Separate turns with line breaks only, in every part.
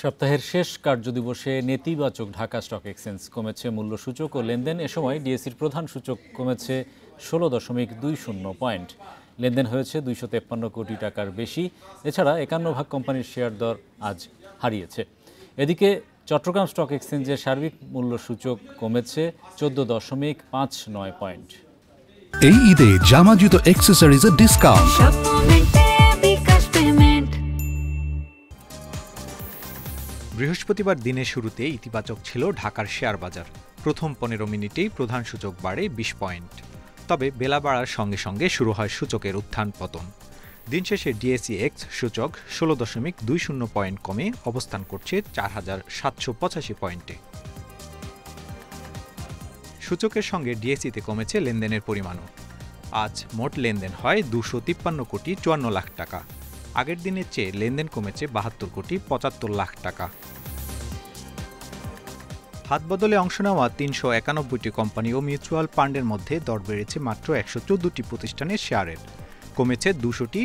সপ্তাহের শেষ কার্যদিবসে নেতিবাচক ঢাকা স্টক এক্সচেঞ্জ কমেছে মূল্যসূচক ও লেনদেন। এ সময় ডিএসইর প্রধান সূচক কমেছে 16.20 পয়েন্ট। লেনদেন হয়েছে 253 কোটি টাকার বেশি। এছাড়া 51 ভাগ কোম্পানির শেয়ার দর আজ হারিয়েছে। এদিকে চট্টগ্রাম স্টক এক্সচেঞ্জের সার্বিক মূল্যসূচক কমেছে 14.59 পয়েন্ট।
এই ঈদে জামা জুতো অ্যাক্সেসরিজের ডিসকাউন্ট।
বৃহস্পতিবার দিনের শুরুতে ইতিবাচক ছিল ঢাকার শেয়ার বাজার। প্রথম 15 মিনিটেই প্রধান সূচক বাড়ে 20 পয়েন্ট। তবে বেলা বাড়ার সঙ্গে সঙ্গে শুরু হয় সূচকের উত্থান পতন। দিন শেষে ডিএসইএক্স সূচক 16.20 পয়েন্ট কমে অবস্থান করছে 4785 পয়েন্টে। সূচকের সঙ্গে ডিএসইতে কমেছে লেনদেনের পরিমাণও। আজ মোট লেনদেন হয় 253 কোটি 54 লাখ টাকা। আগের দিনের চেয়ে লেনদেন কমেছে 72 কোটি 75 লাখ টাকা। হাতবদলে অংশ নেওয়া 391টি কোম্পানি ও মিউচুয়াল ফান্ডের মধ্যে দর বেড়েছে মাত্র 114টি প্রতিষ্ঠানের শেয়ারের, কমেছে 200টি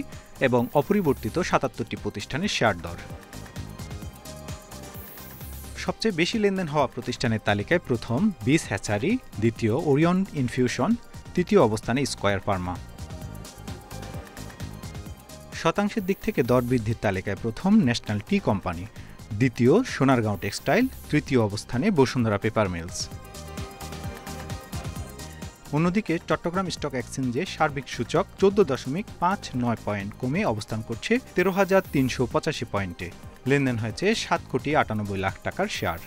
এবং অপরিবর্তিত 77টি প্রতিষ্ঠানের শেয়ার দর। সবচেয়ে বেশি লেনদেন হওয়া প্রতিষ্ঠানের তালিকায় প্রথম বিস হ্যাচারি, দ্বিতীয় ওরিয়ন ইনফিউশন, তৃতীয় অবস্থানে স্কয়ার ফার্মা। শতাংশের দিক থেকে দর বৃদ্ধির তালিকায় প্রথম ন্যাশনাল টি কোম্পানি, দ্বিতীয় সোনারগাঁও টেক্সটাইল, তৃতীয় অবস্থানে বসুন্ধরা পেপার মিলস। অন্যদিকে চট্টগ্রাম স্টক এক্সচেঞ্জে সার্বিক সূচক 14.59 পয়েন্ট কমে অবস্থান করছে 13,385 পয়েন্টে। লেনদেন হয়েছে 7 কোটি 98 লাখ টাকার share.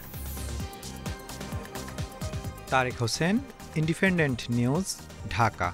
Tarek Hossain, Independent News, Dhaka.